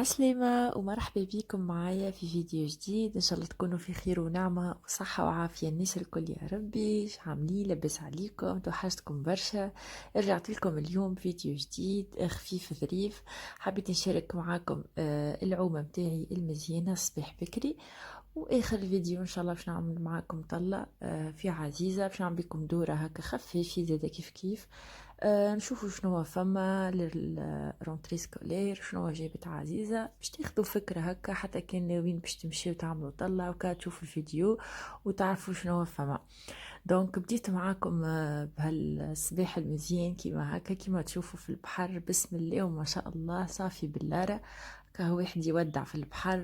عسلامة ومرحبا بكم معايا في فيديو جديد. ان شاء الله تكونوا في خير ونعمة وصحة وعافية الناس الكل يا ربي. عاملين لبس عليكم؟ توحشتكم برشا. رجعت لكم اليوم فيديو جديد خفيف ظريف. حبيت نشارك معاكم العومة متاعي المزيانة الصباح بكري. واخر الفيديو ان شاء الله باش نعمل معاكم طلة في عزيزة، باش نعمل بكم دورة هكا خفيفة زادا كيف كيف. نشوفوا شنو فما للرونتري سكولير، شنو جابت عزيزة، باش تاخدوا فكرة هكا حتى كان ناويين باش تمشيو تعملوا طلة وكا تشوفوا الفيديو وتعرفوا شنو فما. دونك بديت معاكم بهالصباح المزيان كيما هكا، كيما تشوفوا في البحر بسم الله وما شاء الله صافي باللارة. كهو واحد يودع في البحر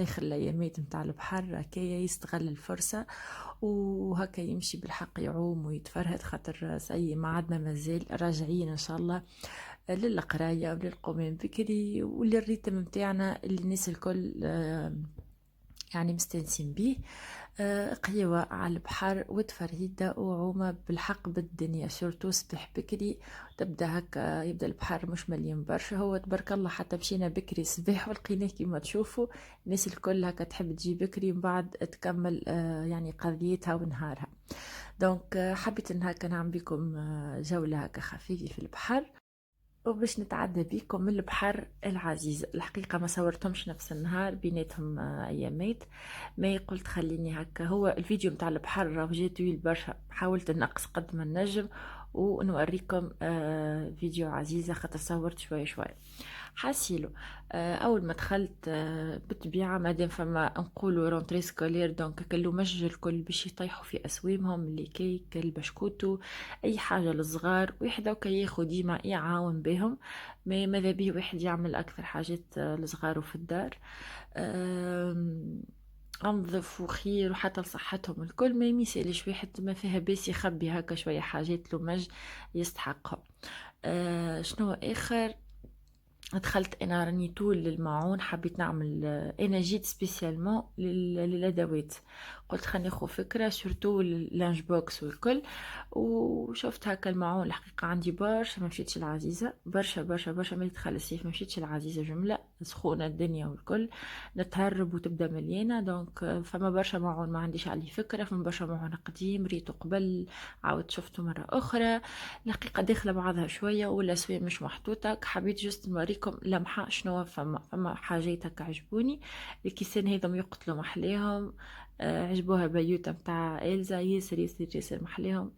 اخر الايامات متاع البحر هكايا يستغل الفرصة وهكا يمشي بالحق يعوم ويتفرهد، خاطر سي ما عدنا مازال راجعين ان شاء الله للقراية وللقوم بكري وللريتم متاعنا اللي الناس الكل يعني مستنسين بيه. قهوة على البحر وتفرهيدة وعومة بالحق بالدنيا، شورتو صبح بكري تبدا هكا، يبدا البحر مش مليان برشا. هو تبارك الله حتى مشينا بكري صباح ولقيناه كيما تشوفوا الناس الكل هكا تحب تجي بكري من بعد تكمل يعني قضيتها ونهارها. دونك حبيت ان هكا نعمل بكم جولة هكا خفيفة في البحر وباش نتعدى بيكم من البحر العزيز. الحقيقة ما صورتهمش نفس النهار، بيناتهم أيامات. ما قلت خليني هكا، هو الفيديو متاع البحر راه جا طويل برشا، حاولت نقص قد ما نجم ونوريكم فيديو عزيزة خاطر صورت شوية شوية. حاسيلو اول ما دخلت بالطبيعه مادام فما نقولوا رونتري سكولير، دونك كلو مج الكل باش يطيحوا في اسوامهم اللي كيك البشكوتو اي حاجه للصغار، واحد هكا ياخذ ديما يعاون بهم. ماذا بيه واحد يعمل اكثر حاجات لصغاره في الدار. انظف وخير وحتى لصحتهم الكل، ما يميسالش واحد ما فيها باس يخبي هكا شويه حاجات لمج يستحقهم. شنو اخر؟ دخلت انا راني طول للماعون، حبيت نعمل انا جيت سبيسيالمون للادوات. قلت خلينا ناخذ فكره سورتو اللانج بوكس والكل. وشفت هكا الماعون الحقيقه عندي برشا، ما مشيتش العزيزه برشا برشا برشا، ما يدخل الصيف ما مشيتش العزيزه جمله سخونه الدنيا والكل نتهرب وتبدا مليانه. دونك فما برشا ماعون ما عنديش عليه فكره، فما برشا ماعون قديم ريتو قبل عاود شفته مره اخرى. الحقيقه داخله بعضها شويه والاسواق مش محطوطه، حبيت جست نوريكم لمحه شنو فما حاجات هكا عجبوني. الكيسان هذم يقتلوا محليهم. عجبوها بيوتا متاع إلزا ياسر ياسر ياسر محليهم.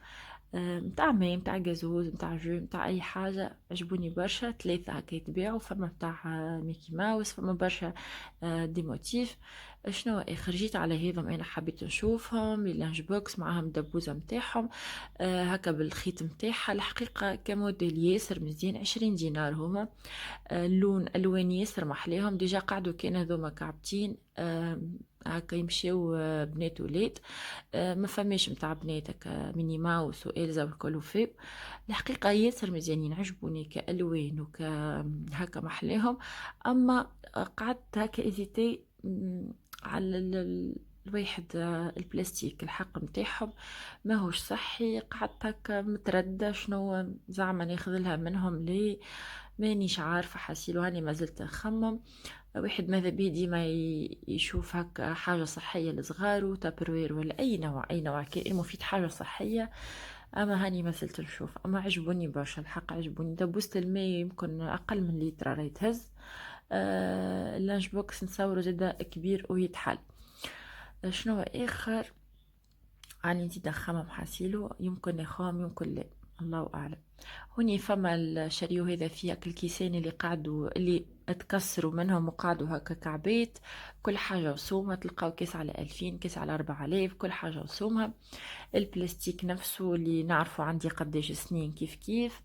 متاع ماء متاع جازوز متاع جو متاع اي حاجه عجبوني برشا. ثلاثه هكا يتباعوا، فما متاع ميكي ماوس، فما برشا دي موتيف. شنو خرجيت على هذم انا حبيت نشوفهم اللانج بوكس معاهم الدبوزه متاعهم هكا بالخيط متاعها. الحقيقه كموديل ياسر مزيان، 20 دينار هما. اللون الوان ياسر محليهم، ديجا قعدوا كان هذوما كعبتين هكا يمشيو بنات ولاد. ما فماش متاع بنات هكا ميني ماوس وإلزا والكل فيب. الحقيقة ياسر مزيانين عجبوني كألوان وك هكا محليهم. أما قعدت هكا إزيتي على الواحد البلاستيك الحق متاعهم ماهوش صحي. قعدت هكا متردة شنو زعما ناخذ لها منهم ليه، مانيش عارفة. حاسيلو هاني ما زلت نخمم. واحد ماذا بيه ديما يشوف هكا حاجة صحية لصغارو تابروير ولا أي نوع أي نوع كائن مفيد حاجة صحية. أما هاني ما زلت نشوف، أما عجبوني برشا الحق عجبوني. دبوست الماء يمكن أقل من لتر راه يتهز. اللانش بوكس نصورو زادا كبير ويتحل. شنو آخر؟ راني نزيد نخمم حاسيلو يمكن ناخوهم يمكن لا، الله أعلم. هوني فما الشريو هذا فيه الكيسان اللي قعدوا اللي اتكسروا منهم وقعدوا هكا كعبات، كل حاجة وسومة. تلقاو كيس على 2000 كيس على 4000 كل حاجة وسومها. البلاستيك نفسه اللي نعرفه عندي قداش سنين كيف كيف.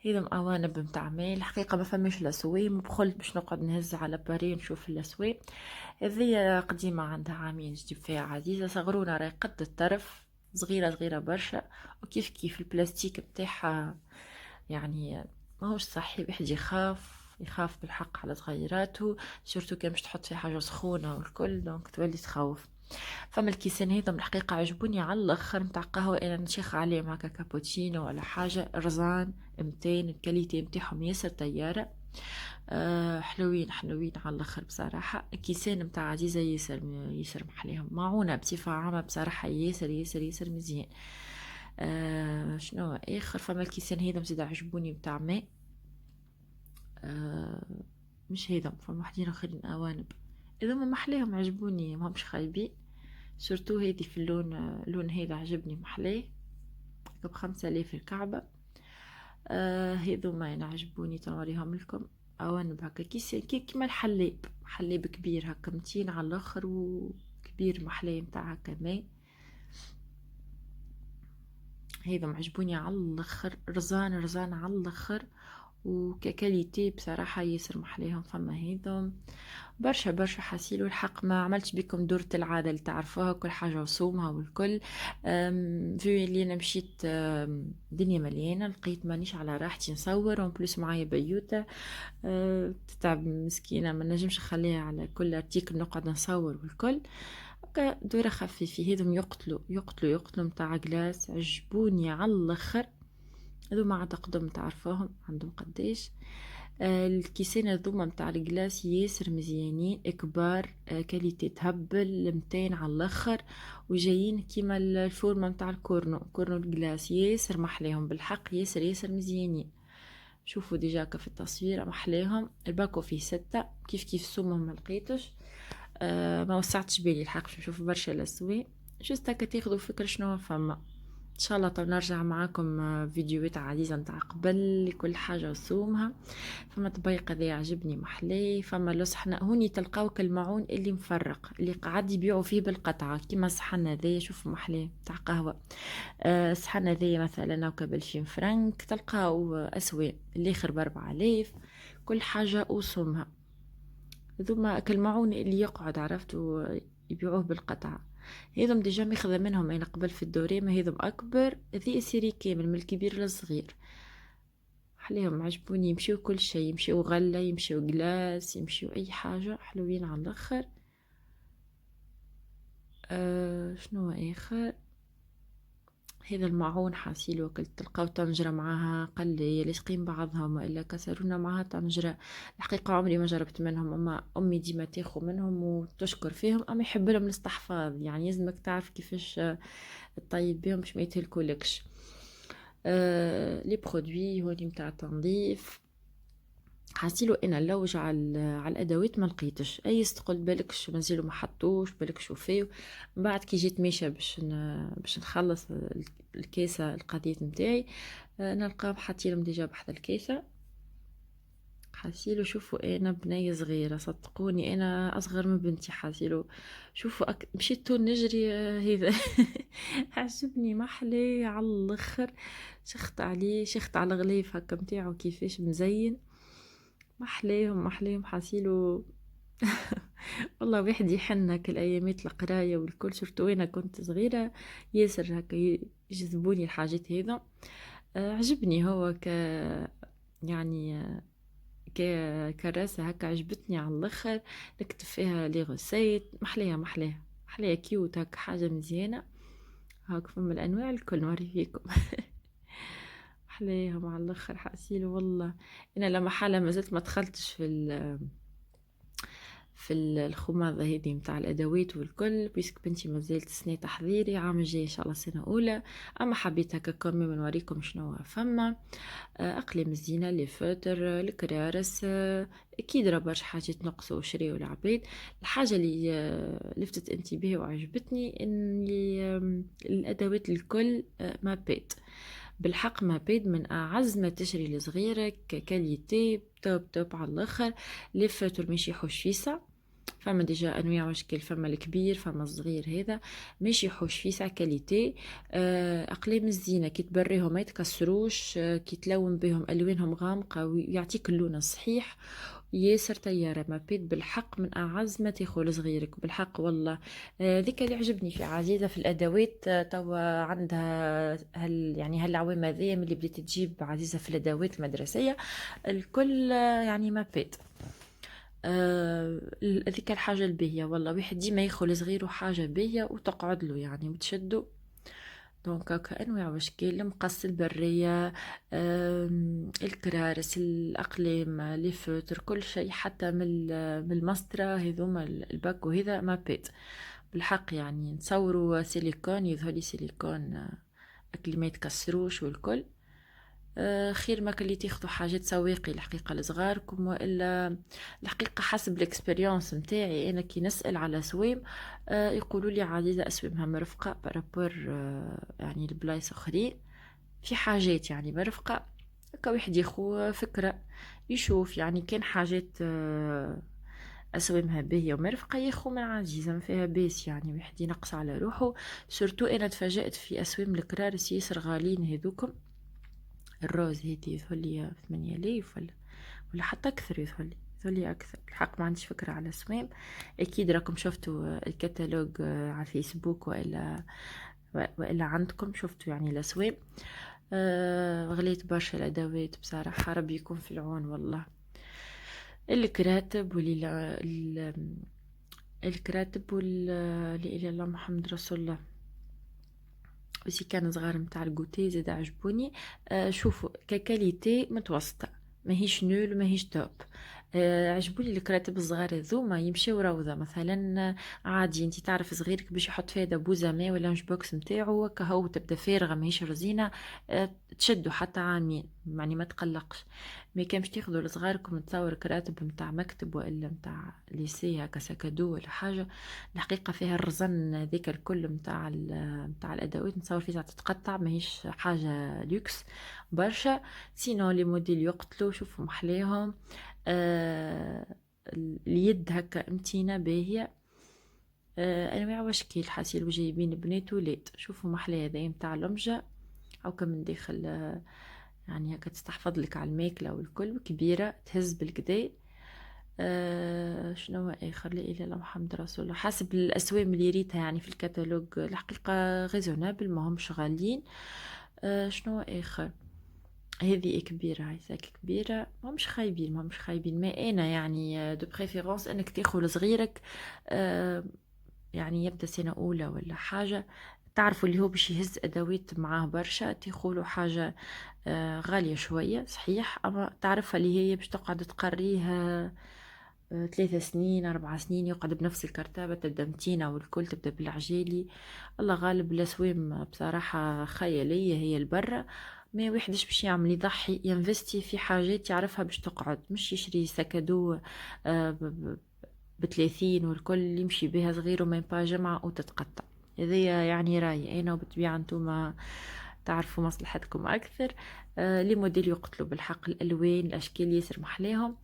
هذا أوانب متاع ماء. الحقيقة ما فماش الأسواق، وبخلت باش نقعد نهز على باري نشوف الأسواق. هذه قديمة عندها عامين جديد فيها عزيزة، صغرونا راهي قد الطرف، صغيرة صغيرة برشا. وكيف كيف البلاستيك بتاعها يعني ماهوش صحي، واحد يخاف بالحق على صغيراته، شورتو كان باش تحط فيه حاجة سخونة والكل، دونك تولي تخوف. فما الكيسان هذم الحقيقة عجبوني على الاخر متاع قهوة، انا نشيخ عليهم هكا كابوتشينو ولا حاجة رزان 200 الكاليتي متاعهم ياسر طيارة. حلوين حلوين على الاخر بصراحه. كيسان متاع عزيزه ياسر ياسر محليهم. معونه بصفه عامه بصراحه ياسر ياسر ياسر مزيان. شنو اخر؟ فما الكيسان هذا مزيد عجبوني متاع ماء. آه مش هذا، فما وحدين اخرين اوانب. اذا ما محليهم عجبوني، ما همش خايبين. سورتو هذي في اللون، لون هذا عجبني محليه ب5 آلاف الكعبة. هذو ما ينعجبوني تنوريهم لكم. اوانب هكا كيس كيما الحليب، حليب كبير هكا متين على الاخر وكبير محلي متاع هكا ماء. هذا معجبوني على الاخر، رزان رزان على الاخر، وككاليتي بصراحة ياسر محليهم. فما هذم برشا برشا حاسيلو. الحق ما عملتش بكم دورة العادة اللي تعرفوها، كل حاجة وصومها والكل. في اللي انا مشيت دنيا مليانة، لقيت مانيش على راحتي نصور، وان بلوس معايا بيوتة تتعب مسكينة، ما نجمش نخليها على كل ارتيكل نقعد نصور والكل. دورة خفيفة. هذم يقتلوا يقتلوا يقتلوا متاع جلاس، عجبوني على الاخر. هذوما اعتقدهم تعرفوهم عندهم قديش. الكيسين هذوما متاع الجلاس ياسر مزيانين كبار، كاليتي تهبل 200 على الاخر، وجايين كيما الفورمه متاع الكورنو، كورنو الجلاس ياسر محليهم بالحق، ياسر ياسر مزيانين. شوفوا ديجاكا في التصوير محليهم. الباكو فيه 6 كيف كيف سومهم ما لقيتش. ما وسعتش بالي الحق باش نشوف برشا الاسواق، جست هكا تاخذوا فكره شنو فما. ان شاء الله طب نرجع معاكم فيديوهات عزيزة نتاع قبل كل حاجة وصومها. فما طبيق ذي عجبني محلي. فما لصحنا هوني تلقاو كالمعون اللي مفرق اللي قاعد يبيعوا فيه بالقطعة، كيما صحن ذي شوفوا محلي تاع قهوة. صحن ذي مثلا وكا ب20 فرنك، تلقاو اسواق الاخر ب4000، كل حاجة وصومها. ذوما كالمعون اللي يقعد عرفتوا يبيعوه بالقطعة. هذم ديجا ماخذه منهم انا قبل في الدوريمه، هذم اكبر ذي سيري كامل من الكبير للصغير. حليهم عجبوني، يمشيو كل شيء، يمشيو غله، يمشيو جلاس، يمشيو اي حاجه، حلوين على الاخر. شنو اخر؟ هذا المعون حاسيل وكل تلقاو طنجرة معاها قلي لاصقين بعضهم، والا كسرونا معاها طنجرة. الحقيقة عمري ما جربت منهم، اما امي ديما تاخو منهم وتشكر فيهم، اما يحب لهم الاستحفاظ، يعني لازمك تعرف كيفاش تطيب بهم باش ما يتهلكولكش. لي برودوي هوني متاع تنظيف. حاسيلو انا نلوج على الادوات ما لقيتش اي، استقلت بالكش مازالو ما حطوش بالك شوفيو. من بعد كي جيت ماشيه باش نخلص الكيسه القضيه نتاعي، نلقاهم حاطينهم ديجا بحذا الكيسه. حاسيلو شوفوا انا بنية صغيرة، صدقوني انا اصغر من بنتي. حاسيلو شوفوا مشيت تو نجري هذا عجبني محلي على الاخر. شخت عليه، شخت على الغليف هكا متاعو كيفاش مزين. محليهم محليهم حاسيلو والله واحد يحن هكا الايامات القرايه والكل، شفتو انا كنت صغيره ياسر هكا يجذبوني الحاجات هذا. عجبني هو يعني كراسة هكا عجبتني على الاخر، نكتب فيها لي غوسيت، محليها محليها محليها كيوت هكا حاجة مزيانة. هاك فما الانواع الكل نوري فيكم محليهم على الاخر حاسيل والله. انا لما حالة ما زلت ما دخلتش في الخماضة هذه متاع الأدوات والكل، بيسك بنتي مازالت سنة تحضيري، عام الجاي إن شاء الله سنة أولى. أما حبيت هكا كمي نوريكم شنو فما. أقلام الزينة، لي فوتر، الكرارس، أكيد راه برشا حاجات نقصوا وشريوا العباد. الحاجة اللي لفتت انتباهي وعجبتني إن الأدوات الكل مابات بالحق، مابات من أعز ما تشري لصغيرك ككاليتي توب توب على الآخر. لي فوتر ماشي يحوش فيسا، فما ديجا انواع واشكال، فما الكبير فما الصغير، هذا ماشي يحوش فيه ساعة كاليتي. اقلام الزينه كي تبريهم ما يتكسروش، كي تلون بهم الوانهم غامقه ويعطيك اللون الصحيح. ياسر طياره ما بيت بالحق من اعز ما تاخذ صغيرك بالحق والله. ذيك اللي عجبني في عزيزه في الادوات، توا عندها يعني هالعوام هذيا اللي بدات تجيب عزيزه في الادوات المدرسيه الكل، يعني ما بيت. هذيك الحاجة الباهية والله، واحد ديما ياخذ صغيره حاجة باهية وتقعد له يعني وتشدو. دونك هاكا أنواع وأشكال المقص، البرية، الكرارس، الأقلام، لي فوتر، كل شيء، حتى من المسطرة هذوما الباك وهذا مابات بالحق. يعني نصوروا سيليكون، يظهر لي سيليكون اللي ما يتكسروش والكل. خير ما كلي تاخذوا حاجات سواقي الحقيقة لصغاركم، والا الحقيقة حسب الاكسبيريونس متاعي انا كي نسأل على سويم يقولوا لي عزيزة اسويمها مرفقة بارابور يعني البلايص اخرين في حاجات يعني مرفقة. هكا واحد ياخو فكرة يشوف، يعني كان حاجات اسويمها باهية ومرفقة ياخو من عزيزة ما فيها باس، يعني واحد ينقص على روحه. سورتو انا تفاجأت في اسويم الكرارس ياسر غاليين هذوكم. الروز هيدي يظهرلي 8000 ولا حتى أكثر، يظهرلي أكثر الحق، ما عنديش فكرة على اسمهم. أكيد راكم شفتوا الكتالوج على الفيسبوك وإلا عندكم شفتوا يعني الأسواق. غليت برشا الأدوات بصراحة، ربي يكون في العون والله. الكراتب الكراتب لا إله إلا الله محمد رسول الله. بس كان صغار متاع الجوتي زاد عجبوني. شوفوا ككاليتي متوسطة، ماهيش نول ماهيش توب. عجبوني الكراتب الصغار هذوما يمشيو روضة مثلا. عادي انتي تعرف صغيرك باش يحط فيها دبوزة ماء ولا لانش بوكس متاعو كهو تبدا فارغة ماهيش رزينة. تشدو حتى عامين يعني ما تقلقش. ما كان باش تاخذوا لصغاركم تصور كراتب متاع مكتب والا متاع ليسي هكا سكادو ولا حاجة، الحقيقة فيها الرزن ذيك الكل متاع الادوات، نتصور فيها تتقطع ماهيش حاجة لوكس برشا. سينو لي موديل يقتلوا شوفوا محليهم. آه اليد هكا امتينة باهية. انواع واشكال حاسيل وجايبين بنات ولاد. شوفوا محلي هذا متاع لمجة او كمن داخل يعني هكا تستحفظ لك على الماكلة والكل، كبيرة تهز بالكدا. شنو اخر لا اله الا محمد رسول الله. حسب الاسوام اللي ريتها يعني في الكتالوج الحقيقة غيزونابل ماهمش غاليين. شنو اخر، هذه كبيرة، هاي ساك كبيرة، ما مش خايبين ما انا يعني دو بريفيرونس انك تاخذ صغيرك يعني يبدا سنة اولى ولا حاجة، تعرفوا اللي هو باش يهز ادوات معاه برشا، تاخذوا حاجة غالية شوية صحيح، اما تعرفها اللي هي باش تقعد تقريها 3 سنين 4 سنين، يقعد بنفس الكرتابة، تبدا متينة والكل تبدا بالعجالي. الله غالب الأسوام بصراحة خيالية هي البرة. ما وحدش باش يعمل يضحي ينفستي في حاجات يعرفها باش تقعد، مش يشري سكادو ب30 والكل يمشي بها صغير وما ينفع جمعة وتتقطع. هذه يعني رأيي أنا، وبالطبيعة انتوما تعرفوا مصلحتكم أكثر. لي موديل يقتلوا بالحق، الألوان الأشكال ياسر محلاهم.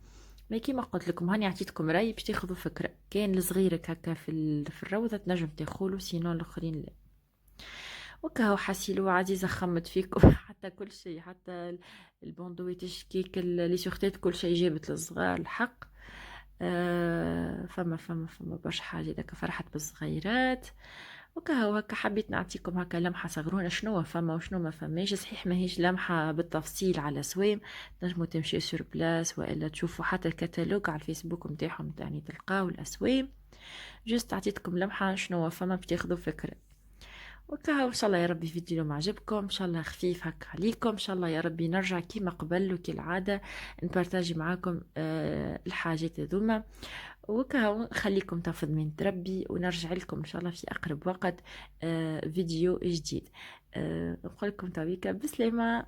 ما كيما قلت لكم هاني عطيتكم راي باش تاخذوا فكره، كان لصغيرك هكا في الروضه تنجم تاخذوا، سينو الاخرين لا. وكهو حسيلو عزيزه خمت فيكم حتى كل شيء، حتى البندويتش كيك لي سورتيت كل شيء جابت للصغار الحق. فما برشا حاجه داك فرحت بالصغيرات. وكهو هكا حبيت نعطيكم هكا لمحة صغرونة شنو فما وشنو ما فماش. صحيح ماهيش لمحة بالتفصيل على سوام، تنجموا تمشيو سور بلاس والا تشوفوا حتى الكتالوج على الفيسبوك متاعهم يعني تلقاو الاسوام. جست عطيتكم لمحة شنو فما باش تاخذوا فكرة. وكهو ان شاء الله يا ربي فيديو اليوم عجبكم، ان شاء الله خفيف هكا عليكم، ان شاء الله يا ربي نرجع كيما قبل وكالعادة نبارتاجي معاكم الحاجات هذوما. وكهو خليكم تفض من تربي، ونرجع لكم ان شاء الله في اقرب وقت فيديو جديد. نقول لكم تويكا بسلامة.